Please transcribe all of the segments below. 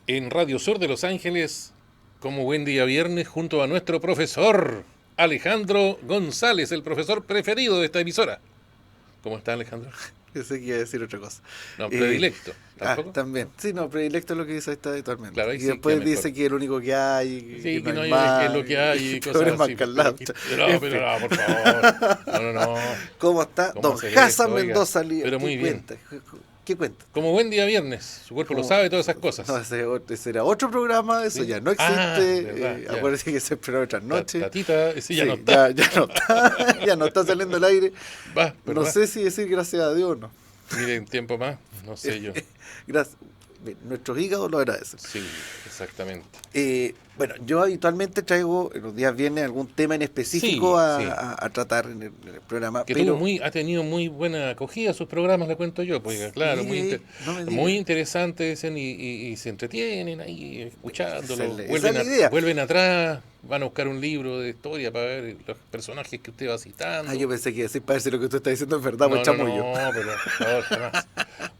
en Radio Sur de Los Ángeles, como buen día viernes, junto a nuestro profesor Alejandro González, el profesor preferido de esta emisora. ¿Cómo está, Alejandro? Pensé que iba a decir otra cosa. No, predilecto, ¿tampoco? También. Sí, no, predilecto es lo que dice esta habitualmente. Claro, ahí Y sí, después queda dice mejor. que es lo único que hay, Sí, que que no no hay hay, más. que es lo que hay y que cosas es más así. calado. Pero no, por favor. No. ¿Cómo está? ¿Cómo Don hacer Hassan eso? Oiga, Mendoza Líder. pero muy ¿Qué bien. cuenta? ¿Qué cuenta? Como buen día viernes, su cuerpo lo ¿Cómo? sabe, todas esas No, cosas. ese era otro programa, eso ¿Sí? ya no Ah, existe. verdad, ya. Acuérdate que se esperó otras noches. Tatita, ese Sí, ya no está. ya no está, ya no está saliendo al aire. Va, No ¿verdad? sé si decir gracias a Dios o no. Miren, tiempo más, no sé yo. Gracias. Nuestros hígados lo agradecen. Sí, exactamente. Bueno, yo habitualmente traigo en los días viernes algún tema en específico Sí. a tratar en el programa, Que pero ha tenido muy buena acogida sus programas, le cuento yo, porque claro, mire, no me diga. muy interesantes dicen, y se entretienen ahí escuchándolo, esa es la idea. vuelven atrás, van a buscar un libro de historia para ver los personajes que usted va citando. Yo pensé que decir para ver si lo que usted está diciendo es verdad, pues chamullo. No, pero por favor, jamás.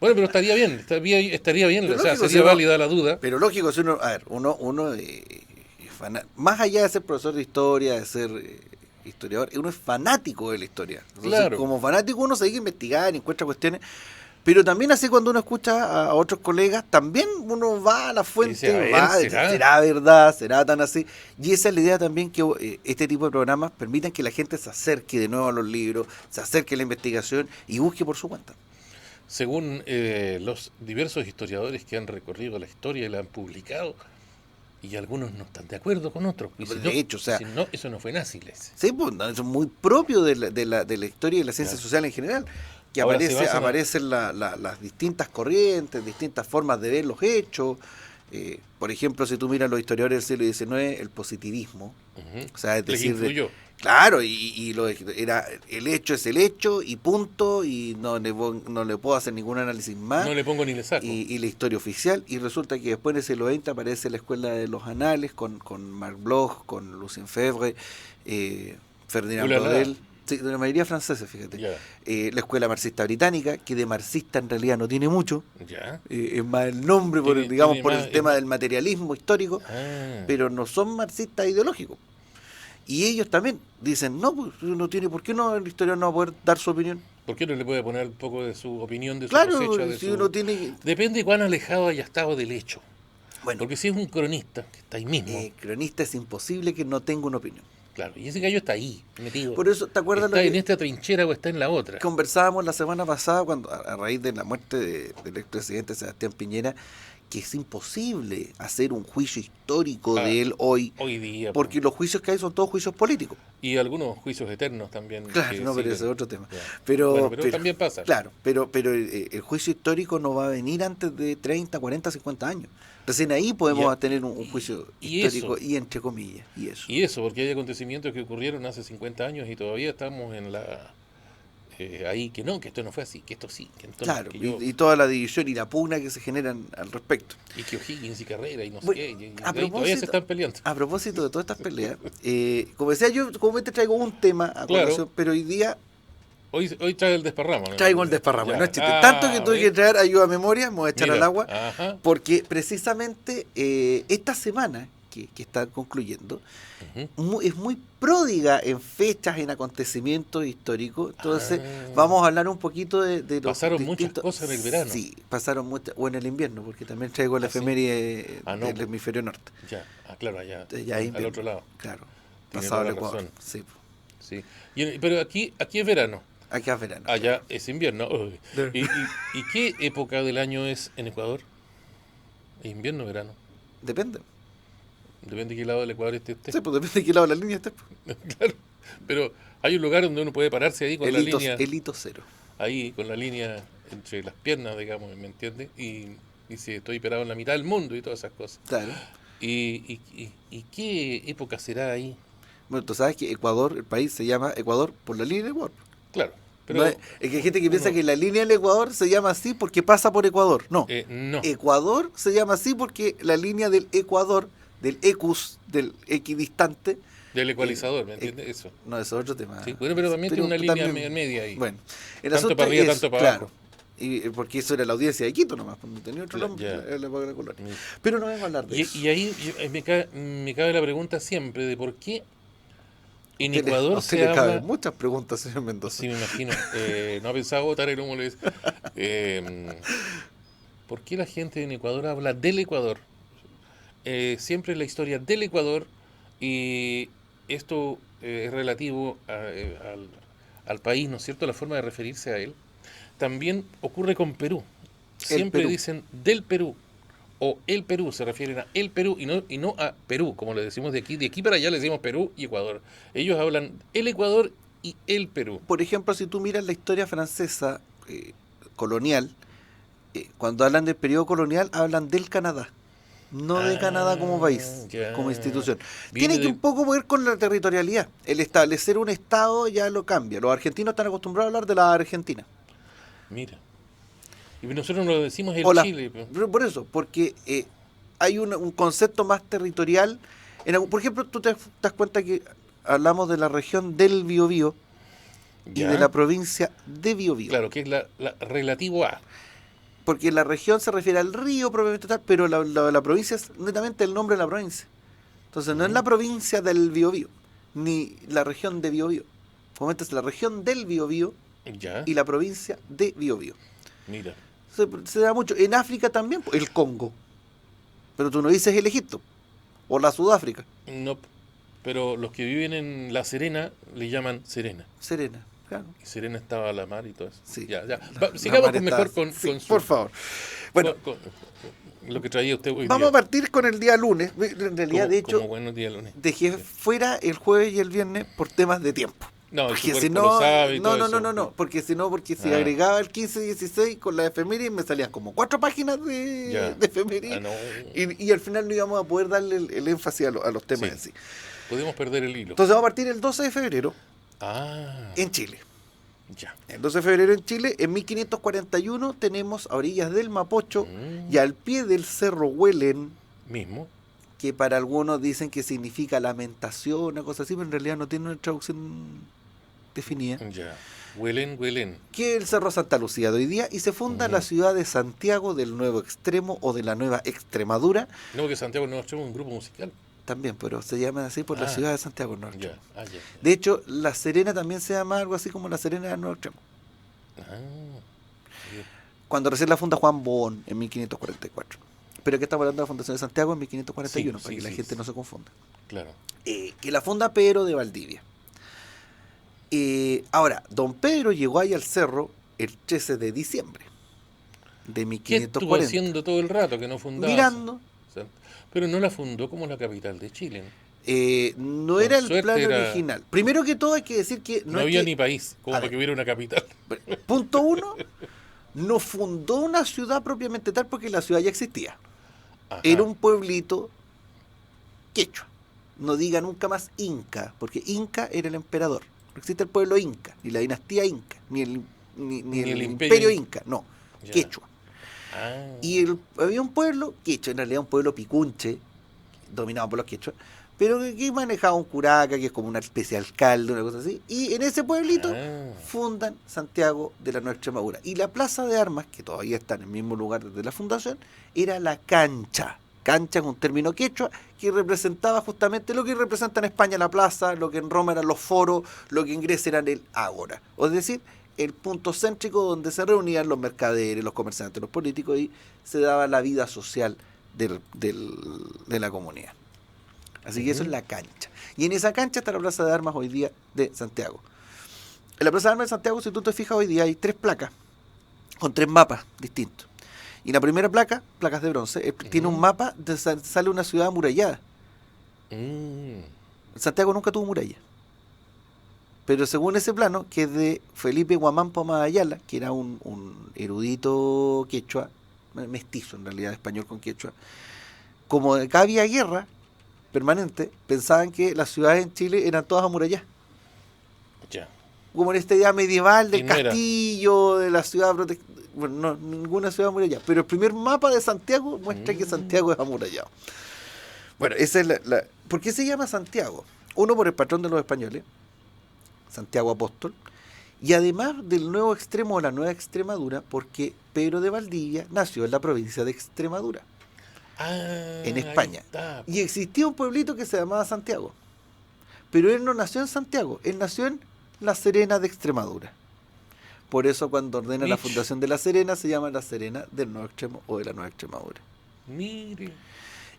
Bueno, pero estaría bien, Pero o sea, lógico, sería válida la duda. Pero lógico, si uno, a ver, más allá de ser profesor de historia, de ser historiador, uno es fanático de la historia. Entonces, Claro. como fanático uno se dedica a investigar y encuentra cuestiones, pero también así cuando uno escucha a otros colegas, también uno va a la fuente, Dice, a ver, ¿será verdad? ¿Será tan así? Y esa es la idea también, que este tipo de programas permitan que la gente se acerque de nuevo a los libros, se acerque a la investigación y busque por su cuenta. Según los diversos historiadores que han recorrido la historia y la han publicado, y algunos no están de acuerdo con otros. Y si De no, hecho, o sea, si no, eso no fue nazi, les dice. Sí, pues no, eso es muy propio de la historia y de la ciencia social en general, que Ahora se basan aparecen las distintas corrientes, distintas formas de ver los hechos. Por ejemplo, si tú miras los historiadores del siglo XIX, el positivismo, o sea, es Les decir, influyó. claro, era el hecho es el hecho y punto, y no le puedo hacer ningún análisis más. No le pongo ni le saco. Y la historia oficial, y resulta que después en el siglo XX aparece la escuela de los anales con Marc Bloch, con Lucien Febvre, Ferdinand Braudel, sí, de la mayoría francesa, fíjate. Ya. La escuela marxista británica, que de marxista en realidad no tiene mucho, Ya. es más el nombre, Tiene por más, el tema más... del materialismo histórico, pero no son marxistas ideológicos. Y ellos también dicen, no, pues uno tiene, ¿por qué no el historiador no va a poder dar su opinión? ¿Por qué no le puede poner un poco de su opinión, de su Claro, cosecha? De si su... uno tiene... Depende de cuán alejado haya estado del hecho. Bueno, Porque si es un cronista, que está ahí mismo, cronista es imposible que no tenga una opinión. claro, y ese gallo está ahí, metido. Por eso, ¿te acuerdas ¿Está lo que en esta trinchera o está en la otra? conversábamos la semana pasada cuando a raíz de la muerte del expresidente Sebastián Piñera, que es imposible hacer un juicio histórico de él hoy día. porque los juicios que hay son todos juicios políticos? Y algunos juicios eternos también. Claro, no, pero siguen. ese es otro tema. Ya. Pero, Bueno, pero también pasa. Claro, pero el juicio histórico no va a venir antes de 30, 40, 50 años. Recién ahí podemos tener un juicio histórico y entre comillas. Y eso, porque hay acontecimientos que ocurrieron hace 50 años y todavía estamos en la... ahí que no, que esto no fue así, que esto sí, que esto claro, no, que yo... y toda la división y la pugna que se generan al respecto. Y que O'Higgins y Carrera y no sé Bueno, qué, y todavía propósito, se están peleando. a propósito de todas estas peleas, como decía yo, como te traigo un tema a colación, pero hoy día Hoy trae el desparramo, ¿no? traigo el desparramo, Ya. no es chiste. Tanto que tuve que ¿ves? traer ayuda a memoria, me voy a echar Mira, al agua, ajá. porque precisamente esta semana que está concluyendo es muy pródiga en fechas, en acontecimientos históricos. Entonces vamos a hablar un poquito de los pasaron muchas cosas en el verano. Sí, pasaron muchas, o en el invierno, porque también traigo la efeméride del hemisferio norte. Ya, claro, allá Ya al otro lado. Claro, Tiene pasado toda el la Ecuador. razón. Sí. Sí. Pero aquí es verano. Acá es verano. Allá es invierno. Uy. ¿Y qué época del año es en Ecuador? ¿Es invierno o verano? Depende. Depende de qué lado del Ecuador esté usted. Sí, pues depende de qué lado de la línea esté. Claro, pero hay un lugar donde uno puede pararse ahí con la línea... El hito cero. Ahí, con la línea entre las piernas, digamos, ¿me entiendes? Y si estoy parado en la mitad del mundo y todas esas cosas. Claro. ¿Y qué época será ahí? Bueno, tú sabes que Ecuador, el país se llama Ecuador por la línea del Ecuador. Claro. Pero No es que hay gente que piensa que la línea del Ecuador se llama así porque pasa por Ecuador. No. No. Ecuador se llama así porque la línea del Ecuador, del ecus, del equidistante. Del ecualizador, ¿me entiendes? Eso. No, eso es otro tema. Sí, bueno, pero también tiene una línea media ahí. Bueno, el tanto asunto para arriba, es, tanto para claro, abajo. Porque eso era la audiencia de Quito nomás, no tenía otro nombre en la época de la colonia. Pero no vamos a hablar de eso. Y ahí me cabe la pregunta siempre de por qué en Ecuador a usted se le habla... caben muchas preguntas, señor Mendoza. Sí, me imagino. No ha pensado votar el humo, le dice. ¿Por qué la gente en Ecuador habla del Ecuador? Siempre la historia del Ecuador, y esto es relativo al país, ¿no es cierto?, la forma de referirse a él. También ocurre con Perú. Siempre Perú. dicen del Perú o el Perú, se refieren a el Perú y no a Perú, como le decimos de aquí para allá le decimos Perú y Ecuador. Ellos hablan el Ecuador y el Perú. Por ejemplo, si tú miras la historia francesa colonial, cuando hablan del periodo colonial, hablan del Canadá, no de Canadá como país, como institución. Tiene que un poco ver con la territorialidad. El establecer un estado ya lo cambia. Los argentinos están acostumbrados a hablar de la Argentina. Mira. Y nosotros lo decimos el Chile. Por eso, porque hay un concepto más territorial. Por ejemplo, tú te das cuenta que hablamos de la región del Biobío y de la provincia de Biobío. Claro, que es la relativo a. Porque la región se refiere al río propiamente tal, pero la provincia es netamente el nombre de la provincia. Entonces no es la provincia del Biobío, ni la región de Biobío. Como es la región del Biobío y la provincia de Biobío. Mira. Se da mucho. En África también, el Congo. Pero tú no dices el Egipto o la Sudáfrica. No, pero los que viven en La Serena le llaman Serena. Serena. Claro. Y Serena estaba a la mar y todo eso. Sí. Ya. Sigamos mejor con su... su... Por favor. Bueno, con lo que traía usted hoy vamos día. a partir con el día lunes. En realidad, de hecho, buenos días lunes. dejé fuera el jueves y el viernes por temas de tiempo. No, porque si no, porque si agregaba el 15-16 con la efemérides me salían como 4 páginas de efemérides y al final no íbamos a poder darle el énfasis a los temas en sí. Podemos perder el hilo. Entonces vamos a partir el 12 de febrero en Chile. Ya. El 12 de febrero en Chile, en 1541 tenemos a orillas del Mapocho y al pie del Cerro Huelen, mismo, que para algunos dicen que significa lamentación, una cosa así, pero en realidad no tiene una traducción definida. Ya. Huelen. Que es el Cerro Santa Lucía de hoy día, y se funda la ciudad de Santiago del Nuevo Extremo o de la Nueva Extremadura. No, que Santiago del Nuevo Extremo es un grupo musical. También, pero se llama así por la ciudad de Santiago del Nuevo Extremo. Ya. De hecho, La Serena también se llama algo así como La Serena del Nuevo Extremo. Cuando recién la funda Juan Boón en 1544. Pero que estamos hablando de la fundación de Santiago en 1541, para que la gente no se confunda. Claro. Que la funda Pedro de Valdivia. Ahora, don Pedro llegó ahí al cerro el 13 de diciembre de 1540. ¿Qué estuvo haciendo todo el rato que no fundaba? Mirando. Pero no la fundó como la capital de Chile, ¿no? No era el plan original. Primero que todo hay que decir que... No había ni país como para que hubiera una capital. Punto 1, no fundó una ciudad propiamente tal porque la ciudad ya existía. Ajá. Era un pueblito quechua. No diga nunca más Inca, porque Inca era el emperador. No existe el pueblo Inca, ni la dinastía Inca, ni el imperio Inca, no, ya. Quechua. Y había un pueblo quechua, en realidad un pueblo picunche, dominado por los quechuas, pero que manejaba un curaca, que es como una especie de alcalde, una cosa así, y en ese pueblito fundan Santiago de la Nueva Extremadura. Y la plaza de armas, que todavía está en el mismo lugar desde la fundación, era la cancha. Cancha es un término quechua que representaba justamente lo que representa en España la plaza, lo que en Roma eran los foros, lo que en Grecia eran el ágora. Es decir, el punto céntrico donde se reunían los mercaderes, los comerciantes, los políticos, y se daba la vida social de la comunidad. Así que eso es la cancha. Y en esa cancha está la plaza de armas hoy día de Santiago. En la plaza de armas de Santiago, si tú te fijas, hoy día hay 3 placas con 3 mapas distintos. Y la primera placa, placas de bronce, tiene un mapa de sale una ciudad amurallada. Santiago nunca tuvo muralla. Pero según ese plano, que es de Felipe Guamán Pomada Ayala, que era un erudito quechua, mestizo en realidad, español con quechua, como acá había guerra permanente, pensaban que las ciudades en Chile eran todas amuralladas. Ya. Como en esta idea medieval del castillo, de la ciudad protectora. Bueno, no, ninguna ciudad amurallada. Pero el primer mapa de Santiago muestra que Santiago es amurallado. Bueno, esa es ¿por qué se llama Santiago? Uno, por el patrón de los españoles, Santiago Apóstol, Y además del nuevo extremo o la nueva Extremadura, porque Pedro de Valdivia nació en la provincia de Extremadura, en Ahí España. está. Y existía un pueblito que se llamaba Santiago. Pero él no nació en Santiago, él nació en La Serena de Extremadura. Por eso cuando ordena la Mich. fundación de La Serena se llama La Serena del Nuevo Extremo o de la Nueva Extremadura. Mire.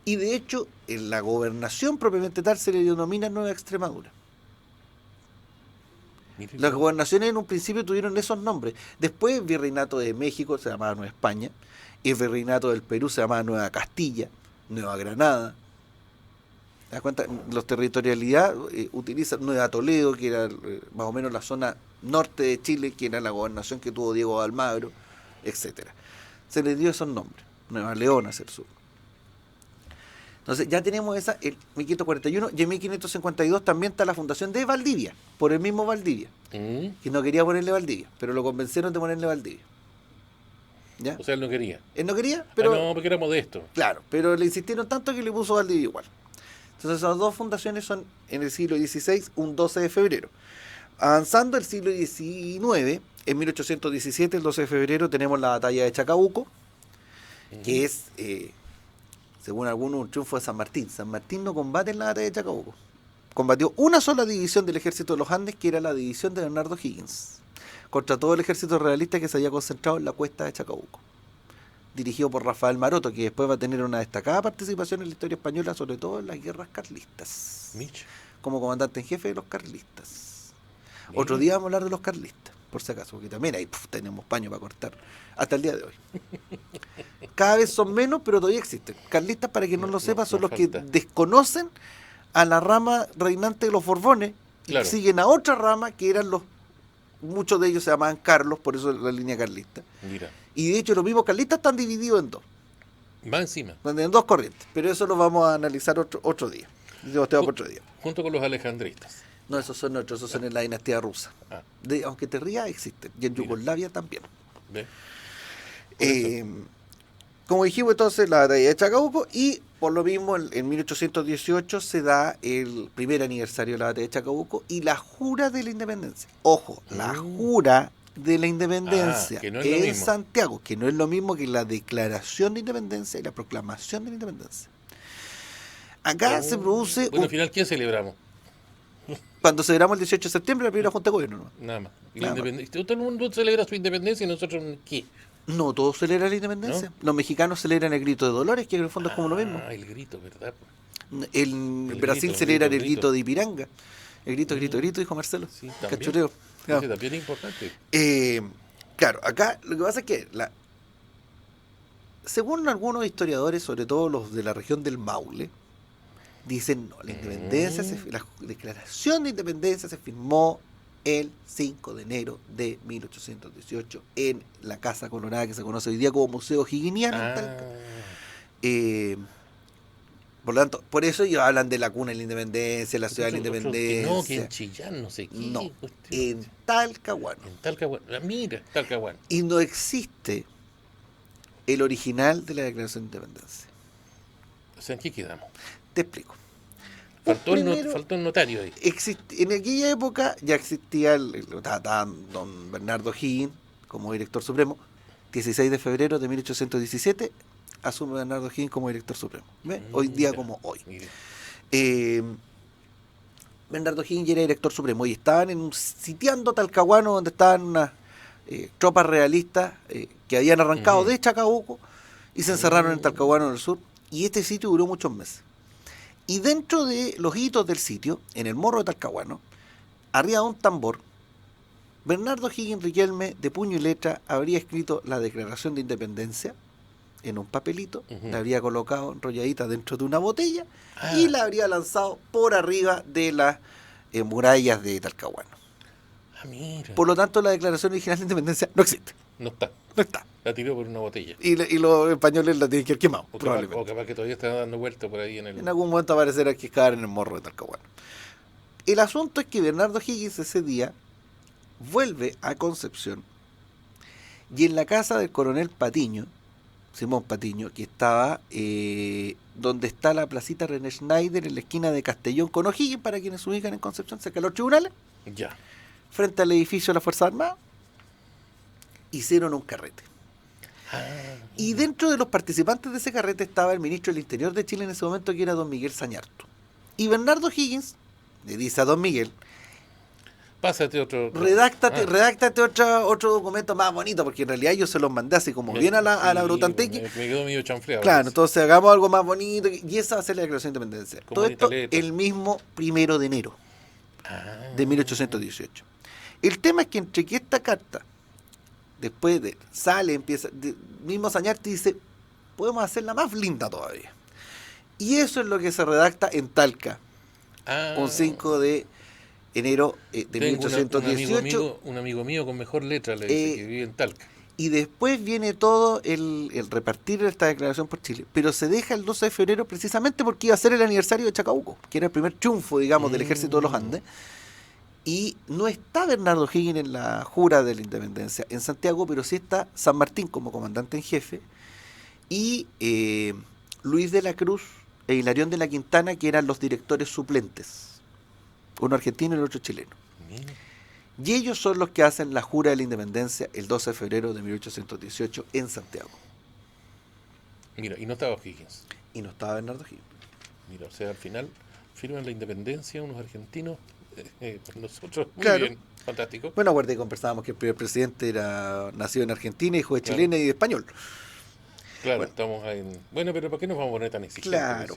Y de hecho, en la gobernación propiamente tal se le denomina Nueva Extremadura. Mire. Las gobernaciones en un principio tuvieron esos nombres. Después el Virreinato de México se llamaba Nueva España. Y el Virreinato del Perú se llamaba Nueva Castilla, Nueva Granada. ¿Te das cuenta? Los territorialidad utilizan Nueva Toledo, que era más o menos la zona norte de Chile, que era la gobernación que tuvo Diego de Almagro, etcétera. Se les dio esos nombres. Nueva León hacia el sur. Entonces ya tenemos esa, en 1541, y en 1552 también está la fundación de Valdivia, por el mismo Valdivia, que no quería ponerle Valdivia, pero lo convencieron de ponerle Valdivia. ¿Ya? O sea, él no quería. Él no quería, pero... no, porque era modesto. Claro, pero le insistieron tanto que le puso Valdivia igual. Entonces esas dos fundaciones son en el siglo XVI, un 12 de febrero. Avanzando el siglo XIX, en 1817, el 12 de febrero, tenemos la batalla de Chacabuco, que es... según algunos, un triunfo de San Martín. San Martín no combate en la batalla de Chacabuco. Combatió una sola división del ejército de los Andes, que era la división de Bernardo Higgins, contra todo el ejército realista que se había concentrado en la cuesta de Chacabuco, dirigido por Rafael Maroto, que después va a tener una destacada participación en la historia española, sobre todo en las guerras carlistas, Mich. como comandante en jefe de los carlistas. Mira. Otro día vamos a hablar de los carlistas, por si acaso, porque también ahí tenemos paño para cortar, hasta el día de hoy. Cada vez son menos, pero todavía existen. Carlistas, para quien no lo sepa, son los que falta. desconocen a la rama reinante de los Borbones y Claro. siguen a otra rama que eran los... Muchos de ellos se llamaban Carlos, por eso la línea carlista. Mira. Y de hecho los mismos carlistas están divididos en dos, Va encima. en dos corrientes. Pero eso lo vamos a analizar otro día. Digo, te va por otro día. Junto con los alejandristas. No, esos son otros, esos son en la dinastía rusa. Ah, Aunque te rías, existen. Y en Mira. Yugoslavia también. ¿ve? Como dijimos entonces, la batalla de Chacabuco, y por lo mismo en 1818 se da el primer aniversario de la batalla de Chacabuco y la jura de la independencia. Ojo, la jura de la independencia que no es lo en mismo. Santiago, que no es lo mismo que la declaración de independencia y la proclamación de la independencia. Acá se produce, Bueno, al final, ¿quién celebramos? cuando celebramos el 18 de septiembre, la primera junta de gobierno, ¿no? Nada más. Y Nada la más. independencia. Todo el mundo celebra su independencia y nosotros, ¿qué? No, todos celebran la independencia. Los mexicanos celebran el grito de Dolores, que en el fondo es como lo mismo. Ah, el grito, ¿verdad? En El Brasil grito, celebran el grito. grito de Ipiranga. El grito, grito, dijo Marcelo. Sí, también. Cachureo. Claro. Ese también es importante. Claro, acá lo que pasa es que, según algunos historiadores, sobre todo los de la región del Maule, dicen, no, la independencia, la declaración de independencia se firmó el 5 de enero de 1818 en la Casa Colorada, que se conoce hoy día como Museo Higginiano en Talca. Por lo tanto, por eso ellos hablan de la cuna de la independencia, la ciudad de la Otros que independencia. no, que en Chillán, no sé qué. No, cuestión. en Talcahuano. En Talcahuano. Mira, Talcahuano. Y no existe el original de la Declaración de Independencia. O sea, ¿en qué quedamos? Te explico. Faltó el notario ahí. En aquella época ya existía estaba don Bernardo Higgins como director supremo. 16 de febrero de 1817 asume Bernardo Higgins como director supremo. ¿Ve? Hoy día Mira, como hoy. mira. Bernardo Higgins era director supremo y estaban sitiando Talcahuano, donde estaban unas tropas realistas que habían arrancado de Chacabuco y se encerraron en Talcahuano en el sur. Y este sitio duró muchos meses. Y dentro de los hitos del sitio, en el morro de Talcahuano, arriba de un tambor, Bernardo Higgins Riquelme, de puño y letra, habría escrito la Declaración de Independencia en un papelito, la habría colocado enrolladita dentro de una botella y la habría lanzado por arriba de las murallas de Talcahuano. Ah, mira. Por lo tanto, la Declaración Original de Independencia no existe. No está. No está. La tiró por una botella. Y los españoles la tienen que haber quemado, O probablemente. capaz que todavía está dando vueltas por ahí en el... En algún momento aparecerá que caer en el morro de Talcahuano. El asunto es que Bernardo Higgins ese día vuelve a Concepción y en la casa del coronel Patiño, Simón Patiño, que estaba donde está la placita René Schneider en la esquina de Castellón con O'Higgins, para quienes se ubican en Concepción, cerca de los tribunales, Ya. frente al edificio de la Fuerza Armada, hicieron un carrete. Y dentro de los participantes de ese carrete estaba el ministro del Interior de Chile en ese momento, que era don Miguel Sañarto. Y Bernardo Higgins le dice a don Miguel: pásate otro. Redáctate otro documento más bonito, porque en realidad yo se los mandé así como bien a la Brutantequi. Me quedó medio chanfleado. Claro, entonces hagamos algo más bonito, y esa va a ser la declaración de independencia. Todo esto el mismo 1 de enero de 1818. El tema es que entre que esta carta, después empieza, mismo Sañarte dice, podemos hacerla más linda todavía. Y eso es lo que se redacta en Talca, un 5 de enero de 1818. Un amigo mío con mejor letra le dice que vive en Talca. Y después viene todo el repartir esta declaración por Chile. Pero se deja el 12 de febrero precisamente porque iba a ser el aniversario de Chacabuco, que era el primer triunfo, digamos, del ejército de los Andes. Y no está Bernardo Higgins en la jura de la independencia en Santiago, pero sí está San Martín como comandante en jefe, y Luis de la Cruz e Hilarión de la Quintana, que eran los directores suplentes, uno argentino y el otro chileno. Y ellos son los que hacen la jura de la independencia el 12 de febrero de 1818 en Santiago. Mira, y no estaba Higgins. Y no estaba Bernardo Higgins. Mira, o sea, al final firman la independencia unos argentinos. Nosotros, muy claro. Bien, fantástico. Bueno, acuérdate que conversábamos que el primer presidente era nacido en Argentina, hijo de chilena y de español. Claro, bueno, estamos en... Bueno, pero ¿para qué nos vamos a poner tan exigentes? Claro.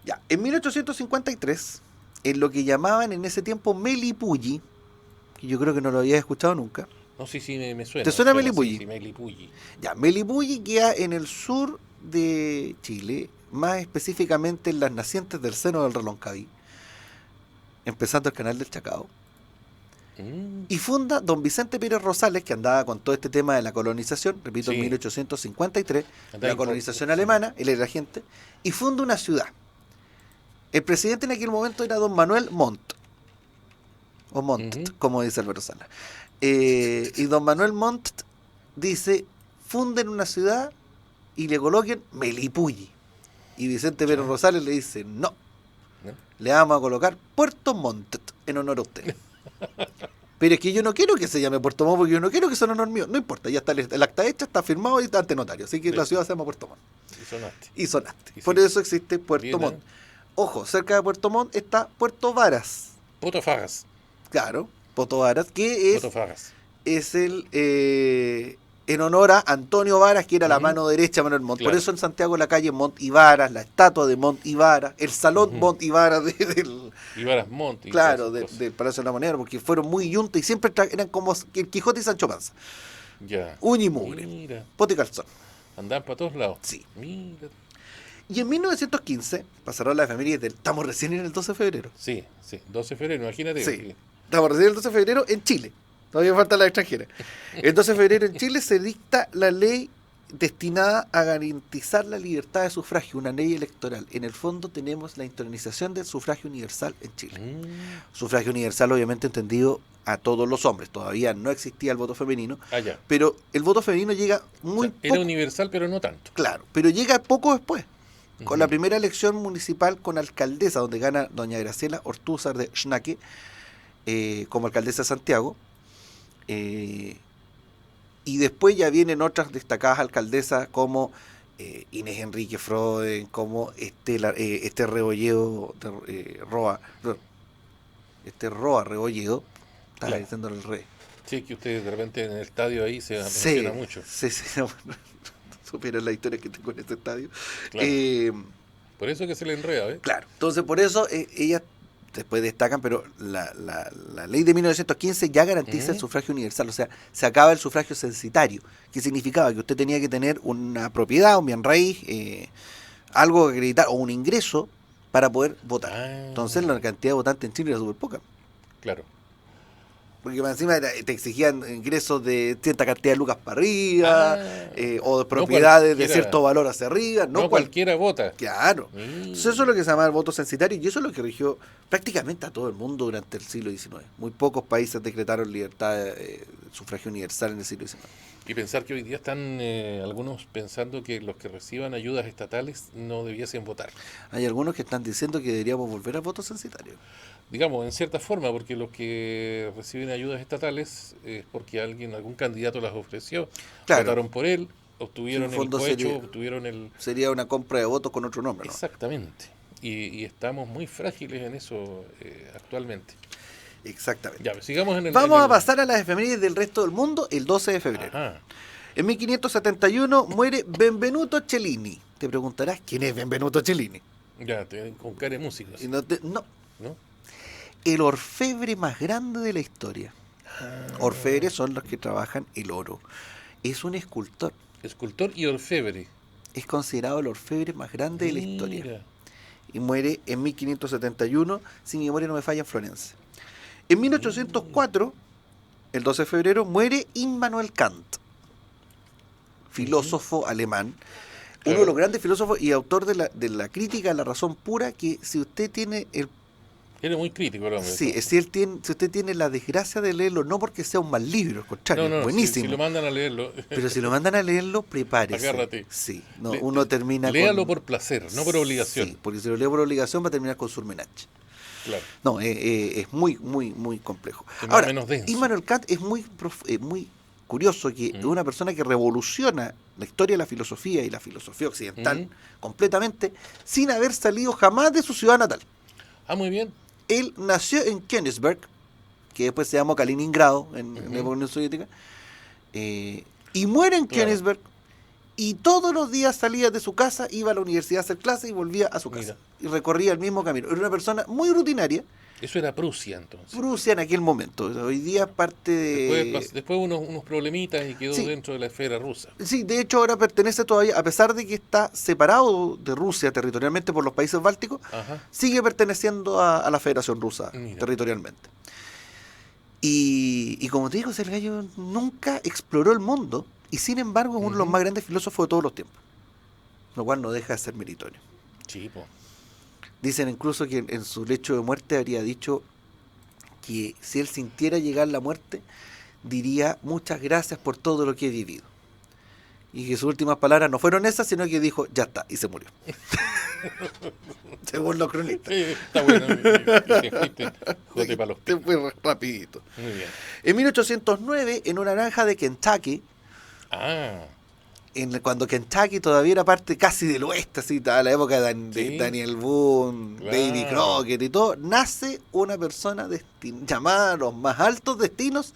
Ya, en 1853, en lo que llamaban en ese tiempo Melipulli, que yo creo que no lo habías escuchado nunca. No, sí, me suena. ¿Te suena Melipulli? Sí, Melipulli. Ya, Melipulli queda en el sur de Chile, más específicamente en las nacientes del seno del Reloncaví, empezando el canal del Chacao. Y funda don Vicente Pérez Rosales, que andaba con todo este tema de la colonización, repito, en 1853, la colonización alemana, él era agente, y funda una ciudad. El presidente en aquel momento era don Manuel Montt, o Montt, como dice Álvaro Sala. Y don Manuel Montt dice, funden una ciudad y le coloquen Melipulli. Y Vicente Pérez Rosales le dice, no, le vamos a colocar Puerto Montt en honor a usted. Pero es que yo no quiero que se llame Puerto Montt, porque yo no quiero que sea en honor mío. No importa, ya está el acta hecha, está firmado y está ante notario. Así que la ciudad se llama Puerto Montt. Y sonaste. Por eso existe Puerto Montt. Ojo, cerca de Puerto Montt está Puerto Varas. Potofagas. Claro, Puerto Varas, que es el en honor a Antonio Varas, que era la mano derecha de Manuel Montt. Claro. Por eso en Santiago la calle Montt y Varas, la estatua de Montt y Varas, el salón Montt y Varas del Montt. Claro, del Palacio de la Moneda, porque fueron muy yuntas y siempre eran como el Quijote y Sancho Panza. Ya. Uña y mugre. Poto y calzón. Andaban para todos lados. Sí. Mira. Y en 1915, para cerrar la efeméride estamos recién en el 12 de febrero. Sí, 12 de febrero, imagínate. Sí. Estamos recién en el 12 de febrero en Chile. Todavía falta la extranjera. El 12 de febrero en Chile se dicta la ley destinada a garantizar la libertad de sufragio, una ley electoral. En el fondo tenemos la intronización del sufragio universal en Chile. Sufragio universal obviamente entendido a todos los hombres. Todavía no existía el voto femenino, pero el voto femenino llega muy poco. Era universal, pero no tanto. Claro, pero llega poco después. Con la primera elección municipal con alcaldesa, donde gana doña Graciela Ortúzar de Schnaque como alcaldesa de Santiago. Y después ya vienen otras destacadas alcaldesas como Inés Enrique Froden, como Rebolledo Roa Rebolledo, estaba diciéndole el rey. Sí, que ustedes de repente en el estadio ahí se menciona mucho. Sí, no, supieron la historia que tengo en este estadio. Claro. Por eso que se le enreda, ¿ves? Claro, entonces por eso ellas después destacan, pero la ley de 1915 ya garantiza el sufragio universal, o sea, se acaba el sufragio censitario, que significaba que usted tenía que tener una propiedad, un bien raíz, algo que acreditar, o un ingreso para poder votar. Entonces la cantidad de votantes en Chile era súper poca. Claro. Porque más encima te exigían ingresos de cierta cantidad de lucas para arriba, o de propiedades de cierto valor hacia arriba. No cualquiera vota. Claro. Entonces eso es lo que se llama el voto censitario, y eso es lo que rigió prácticamente a todo el mundo durante el siglo XIX. Muy pocos países decretaron libertad de sufragio universal en el siglo XIX. Y pensar que hoy día están algunos pensando que los que reciban ayudas estatales no debiesen votar. Hay algunos que están diciendo que deberíamos volver al voto censitario. Digamos, en cierta forma, porque los que reciben ayudas estatales es porque algún candidato las ofreció, Claro, votaron por él, en obtuvieron el fondo cohecho, obtuvieron el... sería una compra de votos con otro nombre, ¿no? Exactamente. Y estamos muy frágiles en eso actualmente. Exactamente. Ya, pues, sigamos en el... Vamos a pasar a las efemérides del resto del mundo el 12 de febrero. Ajá. En 1571 muere Benvenuto Cellini. Te preguntarás, ¿quién es Benvenuto Cellini? Ya, con cara de músicos. Y no, ¿No? el orfebre más grande de la historia. Orfebres son los que trabajan el oro. Es un escultor. Escultor y orfebre. Es considerado el orfebre más grande de la historia. Mira. Y muere en 1571, si mi memoria no me falla, en Florencia. En 1804, el 12 de febrero, muere Immanuel Kant, filósofo alemán, uno de los grandes filósofos y autor de la crítica a la razón pura, que si usted tiene el... Era muy crítico el hombre. Sí, si usted tiene la desgracia de leerlo, no porque sea un mal libro, al contrario, No, buenísimo. Si lo mandan a leerlo. Pero si lo mandan a leerlo, prepárese. Agárrate. Sí, no, uno termina léalo por placer, no por obligación. Sí, porque si lo lee por obligación va a terminar con surmenage. Claro. No, es muy, muy, muy complejo. Es más Ahora, o menos denso. Immanuel Kant es muy curioso, que es una persona que revoluciona la historia de la filosofía y la filosofía occidental completamente, sin haber salido jamás de su ciudad natal. Ah, muy bien. Él nació en Königsberg, que después se llamó Kaliningrado en la Unión Soviética, y muere en Königsberg, y todos los días salía de su casa, iba a la universidad a hacer clases y volvía a su casa. Y recorría el mismo camino. Era una persona muy rutinaria. Eso era Prusia, entonces. Prusia en aquel momento. Hoy día parte de... Después unos problemitas y quedó dentro de la esfera rusa. Sí, de hecho ahora pertenece todavía, a pesar de que está separado de Rusia territorialmente por los países bálticos, sigue perteneciendo a la Federación Rusa territorialmente. Y como te digo, ese gallo nunca exploró el mundo y sin embargo es uno de los más grandes filósofos de todos los tiempos, lo cual no deja de ser meritorio. Sí, po. Dicen incluso que en su lecho de muerte habría dicho que si él sintiera llegar la muerte, diría muchas gracias por todo lo que he vivido. Y que sus últimas palabras no fueron esas, sino que dijo, ya está, y se murió. Según los cronistas. Sí, está bueno. Jote para los pies. Fue rapidito. Muy bien. En 1809, en una granja de Kentucky, cuando Kentucky todavía era parte casi del oeste, así, a la época de Daniel Boone, Davy Crockett y todo, nace una persona llamada a los más altos destinos,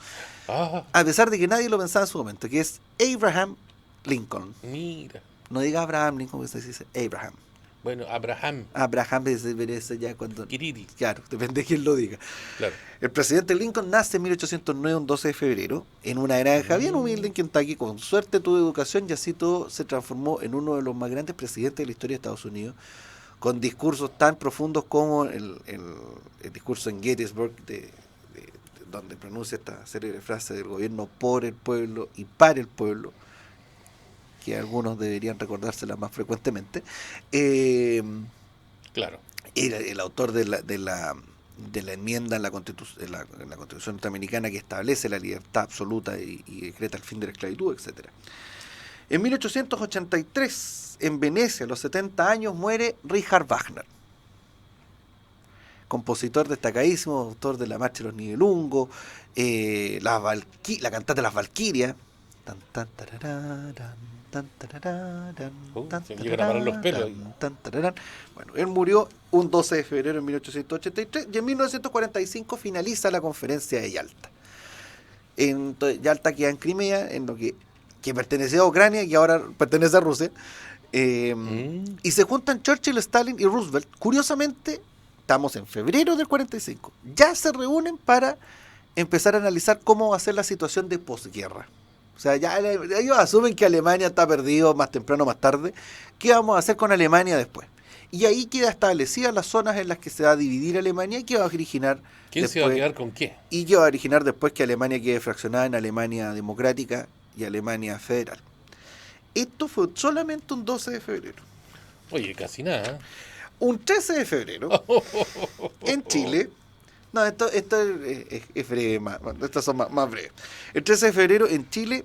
a pesar de que nadie lo pensaba en su momento, que es Abraham Lincoln. Mira. No diga Abraham Lincoln, porque se dice Abraham. Bueno, Abraham merece ya cuando... Kiriri. Claro, depende de quién lo diga. Claro. El presidente Lincoln nace en 1809, un 12 de febrero, en una granja bien humilde en Kentucky. Con suerte tuvo educación y así todo se transformó en uno de los más grandes presidentes de la historia de Estados Unidos, con discursos tan profundos como el discurso en Gettysburg, donde pronuncia esta célebre frase del gobierno por el pueblo y para el pueblo, que algunos deberían recordársela más frecuentemente. Claro. Era el autor de la enmienda en la Constitución norteamericana que establece la libertad absoluta y decreta el fin de la esclavitud, etcétera. En 1883, en Venecia, a los 70 años, muere Richard Wagner, compositor destacadísimo, autor de la Marcha de los Nibelungos, la cantata de las Valquirias. Se llegan a parar los pelos. Bueno, él murió un 12 de febrero de 1883 y en 1945 finaliza la conferencia de Yalta. Yalta queda en Crimea, en lo que pertenecía a Ucrania y ahora pertenece a Rusia. Y se juntan Churchill, Stalin y Roosevelt. Curiosamente, estamos en febrero del 45. Ya se reúnen para empezar a analizar cómo va a ser la situación de posguerra. O sea, ya ellos asumen que Alemania está perdido más temprano o más tarde. ¿Qué vamos a hacer con Alemania después? Y ahí queda establecidas las zonas en las que se va a dividir Alemania y que va a originar... ¿Quién se va a quedar con qué? Y que va a originar después que Alemania quede fraccionada en Alemania democrática y Alemania federal. Esto fue solamente un 12 de febrero. Oye, casi nada. Un 13 de febrero, en Chile... No, esto es breve, estas son más breves. El 13 de febrero en Chile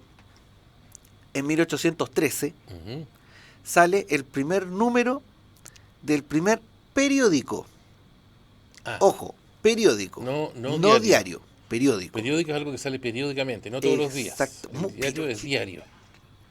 en 1813, Ujú. sale el primer número del primer periódico. Ah, Ojo, periódico, no no diario. diario, periódico. Periódico es algo que sale periódicamente, no todos los días. Exacto. El diario es diario.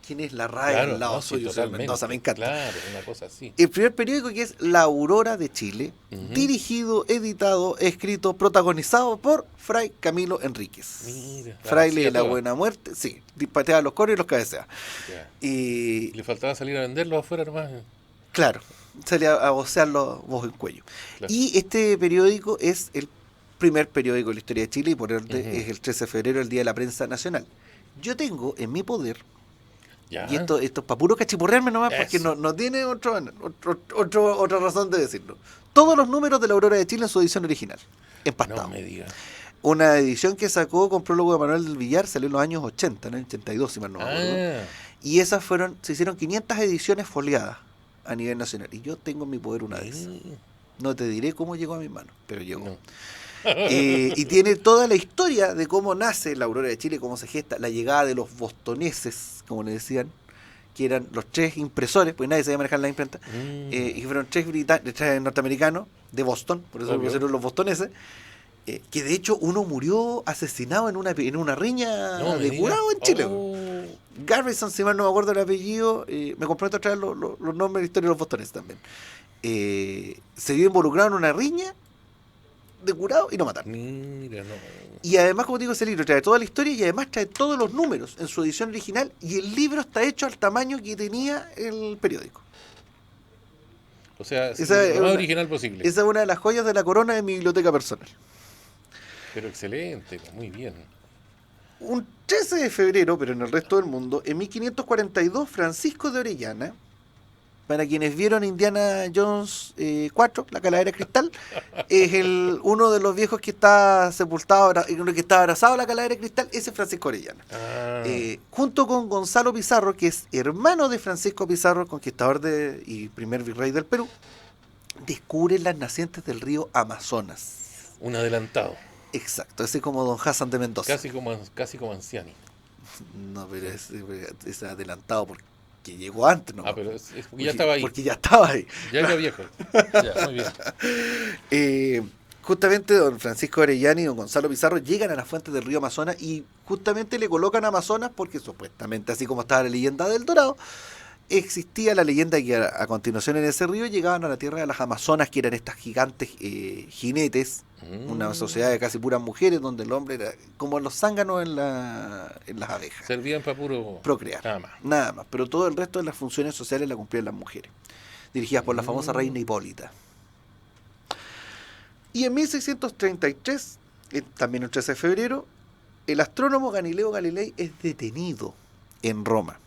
¿Quién es la RAE Claro, al lado no, sí, suyo, señor Mendoza? Me totalmente. encanta. Claro, una cosa así. El primer periódico, que es La Aurora de Chile, Ujú. dirigido, editado, escrito, protagonizado por Fray Camilo Enríquez. Mira, la Fraile hacía de la toda. Buena Muerte, sí, pateaba los coros y los cabeceaba. Ya. Y Le faltaba salir a venderlo afuera nomás. claro, salía a vocearlo voz en cuello. Claro. Y este periódico es el primer periódico de la historia de Chile y por ende Ujú. es el 13 de febrero, el Día de la Prensa Nacional. Yo tengo en mi poder, Ya. y esto es para puro cachiporrearme nomás, porque Eso. no tiene otra razón de decirlo. Todos los números de la Aurora de Chile en su edición original, No empastado. me diga. Una edición que sacó con prólogo de Manuel del Villar, salió en los años 80, en el 82, si mal no me acuerdo. Ah, Y esas se hicieron 500 ediciones foliadas a nivel nacional. Y yo tengo en mi poder una de esas. No te diré cómo llegó a mis manos, pero llegó. no. Y tiene toda la historia de cómo nace la Aurora de Chile, cómo se gesta, la llegada de los bostoneses, como le decían, que eran los 3 impresores, pues nadie sabía manejar la imprenta, y fueron 3 norteamericanos de Boston, por eso Obvio. pusieron los bostoneses, que de hecho uno murió asesinado en una riña No me de diga. curado en Chile. Oh. Garrison, si mal no me acuerdo el apellido, me comprometo a traer los nombres de la historia de los bostoneses también. Se vio involucrado en una riña de curado y no mataron. Mira, no. Y además, como te digo, ese libro trae toda la historia y además trae todos los números en su edición original y el libro está hecho al tamaño que tenía el periódico. O sea, Esa es lo más una- original posible. Esa es una de las joyas de la corona de mi biblioteca personal. Pero excelente, muy bien. Un 13 de febrero, pero en el resto del mundo, en 1542, Francisco de Orellana, para quienes vieron Indiana Jones 4, la calavera de cristal, es uno de los viejos que está sepultado, que está abrazado a la calavera de cristal, ese es Francisco Orellana. Ah, Junto con Gonzalo Pizarro, que es hermano de Francisco Pizarro, conquistador y primer virrey del Perú, descubren las nacientes del río Amazonas. un adelantado. Exacto, ese es como Don Hassan de Mendoza. Casi como Anciani. No, pero es adelantado porque llegó antes, ¿no? Ah, pero es porque ya estaba ahí. Porque ya estaba ahí. Ya era viejo. Ya, muy bien. Justamente don Francisco Orellana y don Gonzalo Pizarro llegan a las fuentes del río Amazonas y justamente le colocan Amazonas porque supuestamente, así como estaba la leyenda del Dorado, existía la leyenda que a continuación en ese río llegaban a la tierra de las Amazonas, que eran estas gigantes jinetes, una sociedad de casi puras mujeres, donde el hombre era como los zánganos en las abejas. Servían para puro Procrear. Nada más. Nada más, pero todo el resto de las funciones sociales las cumplían las mujeres, dirigidas por la famosa reina Hipólita. Y en 1633, también el 13 de febrero, el astrónomo Galileo Galilei es detenido en Roma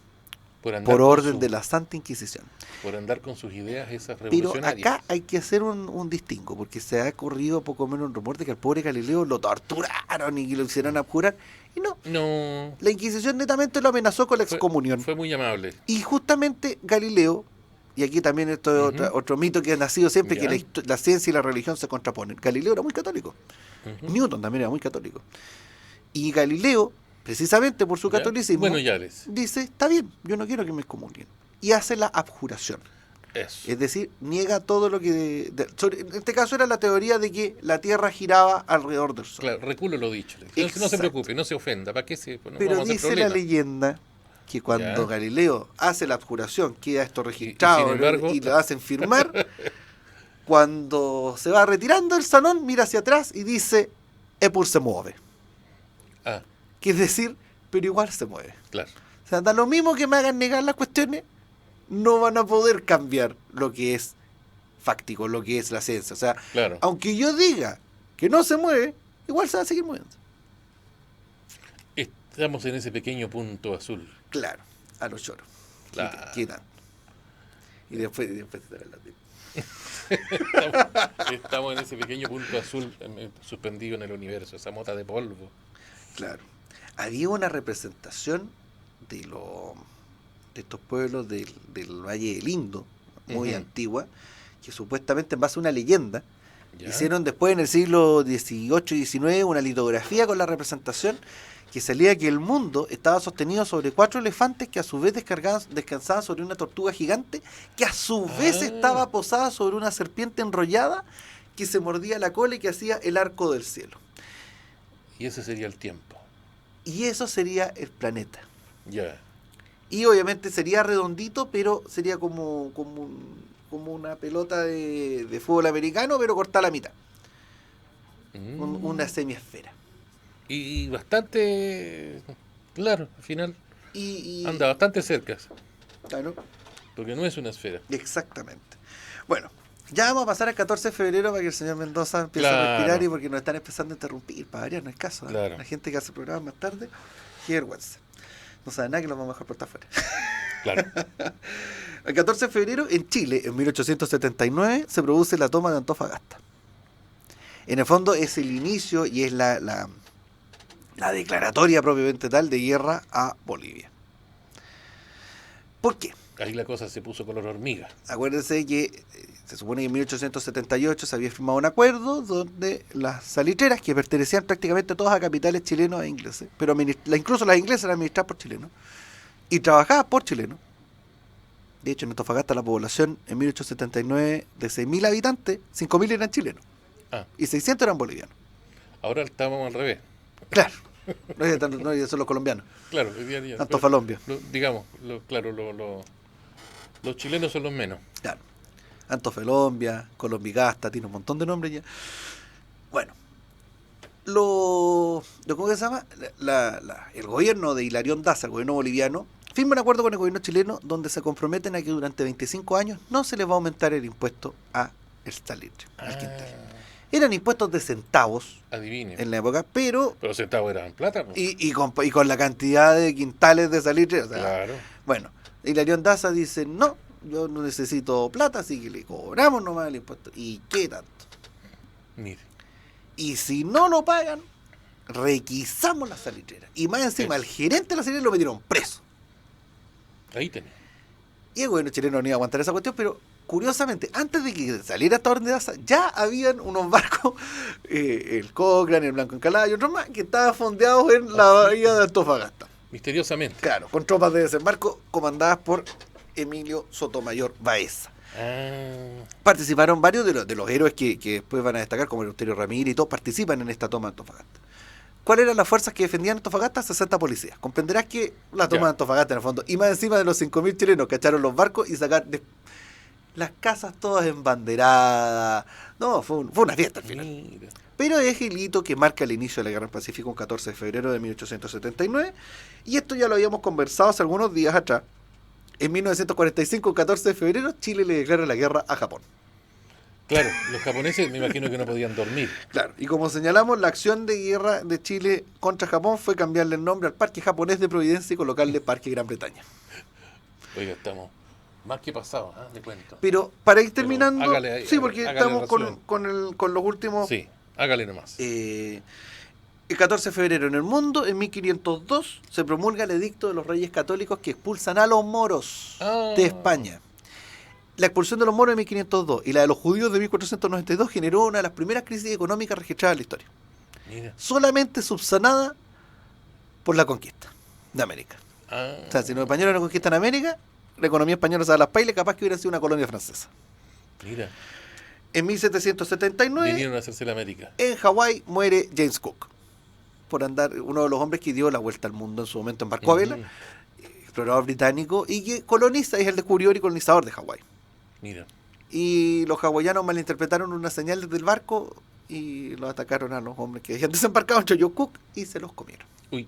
Por andar por con orden su- de la Santa Inquisición. Por andar con sus ideas esas Pero revolucionarias. acá hay que hacer un distingo, porque se ha corrido poco menos un rumor de que al pobre Galileo lo torturaron y que lo hicieron abjurar. Y no, No. la Inquisición netamente lo amenazó con la Fue- excomunión. Fue muy amable. Y justamente Galileo, y aquí también esto es Ujú. otro mito que ha nacido siempre, Ya. que la ciencia y la religión se contraponen. Galileo era muy católico. Ujú. Newton también era muy católico. Y Galileo, precisamente por su Ya. catolicismo, Bueno, ya les. dice, está bien, yo no quiero que me excomunien. Y hace la abjuración. Eso. Es decir, niega todo lo que... en este caso era la teoría de que la Tierra giraba alrededor del Sol. Claro, reculo lo dicho. No se Exacto. preocupe, no se ofenda. ¿Para qué se.? No Pero vamos a hacer dice la problema. leyenda que cuando Ya. Galileo hace la abjuración, queda esto registrado sin embargo- y lo hacen firmar, cuando se va retirando el salón, mira hacia atrás y dice, Epur se mueve. Ah, Que es decir, pero igual se mueve. claro. O sea, da lo mismo que me hagan negar las cuestiones, no van a poder cambiar lo que es fáctico, lo que es la ciencia. O sea, Claro. aunque yo diga que no se mueve, igual se va a seguir moviendo. Estamos en ese pequeño punto azul. Claro, a los choros. Claro. ¿Qué tal? Y después te la Estamos en ese pequeño punto azul suspendido en el universo, esa mota de polvo. Claro. Había una representación de estos pueblos del Valle del Indo, muy Ujú. antigua, que supuestamente en base a una leyenda, ¿Ya? hicieron después en el siglo XVIII y XIX una litografía con la representación que salía que el mundo estaba sostenido sobre 4 elefantes que a su vez descansaban sobre una tortuga gigante que a su vez estaba posada sobre una serpiente enrollada que se mordía la cola y que hacía el arco del cielo. Y ese sería el tiempo. Y eso sería el planeta. Ya. Y obviamente sería redondito, pero sería como una pelota de fútbol americano, pero cortada a la mitad. Una semiesfera. Y bastante, claro, al final Y anda bastante cerca, claro, porque no es una esfera. exactamente. Bueno, ya vamos a pasar al 14 de febrero para que el señor Mendoza empiece a Claro. respirar y porque nos están empezando a interrumpir, para variar, no es caso. Claro. La gente que hace programas más tarde, qué vergüenza. No sabe nada que los vamos a dejar por estar afuera. Claro. El 14 de febrero, en Chile, en 1879, se produce la toma de Antofagasta. En el fondo es el inicio y es la declaratoria propiamente tal de guerra a Bolivia. ¿Por qué? Ahí la cosa se puso color hormiga. Acuérdense que se supone que en 1878 se había firmado un acuerdo donde las salitreras, que pertenecían prácticamente todas a capitales chilenos e ingleses, pero incluso las inglesas eran administradas por chilenos y trabajadas por chilenos. De hecho, en Antofagasta la población en 1879 de 6.000 habitantes, 5.000 eran chilenos y 600 eran bolivianos. Ahora estamos al revés. Claro, no son los colombianos. Claro, Antofalombia. Digamos, los chilenos son los menos. Claro. Antofalombia, Colombigasta, tiene un montón de nombres ya. Bueno, ¿cómo se llama? El gobierno de Hilarión Daza, el gobierno boliviano, firma un acuerdo con el gobierno chileno donde se comprometen a que durante 25 años no se les va a aumentar el impuesto a el salitre, al quintal. Eran impuestos de centavos. Adivine. En la época, pero centavos eran plata. Pues. Y con la cantidad de quintales de salitre. O sea, Claro. Bueno, Hilarión Daza dice, no, yo no necesito plata, así que le cobramos nomás el impuesto. ¿Y qué tanto? Mire. Y si no lo pagan, requisamos la salitrera. Y más encima, el gerente de la salitrera lo metieron preso. Ahí tenés. Y el gobierno chileno no iba a aguantar esa cuestión, pero curiosamente, antes de que saliera esta orden de Daza, ya habían unos barcos, el Cochrane, el Blanco Encalada y otros más, que estaban fondeados en la bahía de Antofagasta. Misteriosamente. Claro, con tropas de desembarco comandadas por Emilio Sotomayor Baeza. Participaron varios de los héroes que después van a destacar, como Eleuterio Ramírez y todos, participan en esta toma de Antofagasta. ¿Cuáles eran las fuerzas que defendían Antofagasta? 60 policías. Comprenderás que la toma de Antofagasta en el fondo, y más encima de los 5.000 chilenos que echaron los barcos y sacar las casas todas embanderadas. No, fue una fiesta al final. Mira. Pero es el hito que marca el inicio de la Guerra del Pacífico, un 14 de febrero de 1879, y esto ya lo habíamos conversado hace algunos días atrás. En 1945, 14 de febrero, Chile le declara la guerra a Japón. Claro, los japoneses me imagino que no podían dormir. Claro, y como señalamos, la acción de guerra de Chile contra Japón fue cambiarle el nombre al Parque Japonés de Providencia y colocarle Parque Gran Bretaña. Oiga, estamos más que pasados, de cuento. Pero para ir terminando, sí, porque hágale estamos resumen. con los últimos... Sí, hágale nomás. El 14 de febrero en el mundo, en 1502, se promulga el edicto de los Reyes Católicos que expulsan a los moros de España. La expulsión de los moros en 1502 y la de los judíos de 1492 generó una de las primeras crisis económicas registradas en la historia. Mira. Solamente subsanada por la conquista de América. O sea, si los españoles no conquistan América, la economía española se da las pailas, capaz que hubiera sido una colonia francesa. Mira. En 1779, Vinieron a hacerse la América. en Hawái muere James Cook, por andar, uno de los hombres que dio la vuelta al mundo en su momento en barco a vela, explorador británico, y que coloniza, es el descubridor y colonizador de Hawái. Mira. Y los hawaianos malinterpretaron una señal desde el barco y los atacaron a los hombres que habían desembarcado en Choyo Cook y se los comieron. Uy.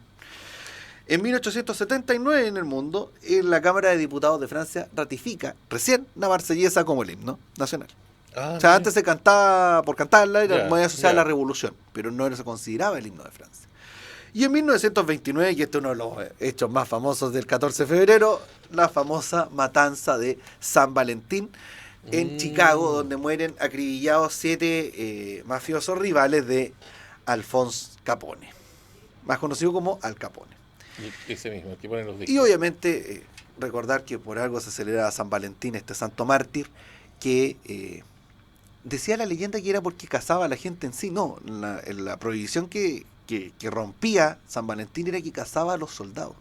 En 1879 en el mundo, la Cámara de Diputados de Francia ratifica recién la marsellesa como el himno nacional. O sea, antes se cantaba, por cantarla, era muy asociada a la revolución, pero no se consideraba el himno de Francia. Y en 1929, y este es uno de los hechos más famosos del 14 de febrero, la famosa matanza de San Valentín en Chicago, donde mueren acribillados 7 mafiosos rivales de Alphonse Capone, más conocido como Al Capone. Ese mismo, el que ponen los discos. Y obviamente recordar que por algo se celebraba San Valentín, este santo mártir, que decía la leyenda que era porque cazaba a la gente en sí. No, la prohibición que que rompía San Valentín era que casaba a los soldados,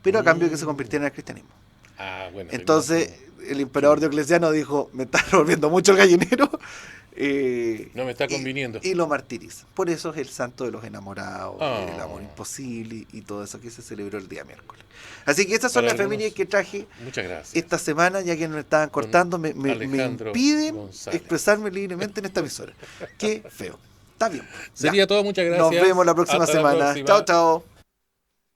pero a cambio de que se convirtieran al cristianismo. Bueno. Entonces el emperador Diocleciano dijo, me está revolviendo mucho el gallinero, no me está conviniendo. Y lo martiriza. Por eso es el santo de los enamorados, el amor imposible y todo eso que se celebró el día miércoles. Así que estas son las efemérides que traje esta semana, ya que nos estaban cortando, me impiden expresarme libremente en esta emisora. Qué feo. Está bien. Sería todo, muchas gracias. Nos vemos la próxima semana. Chao, chao.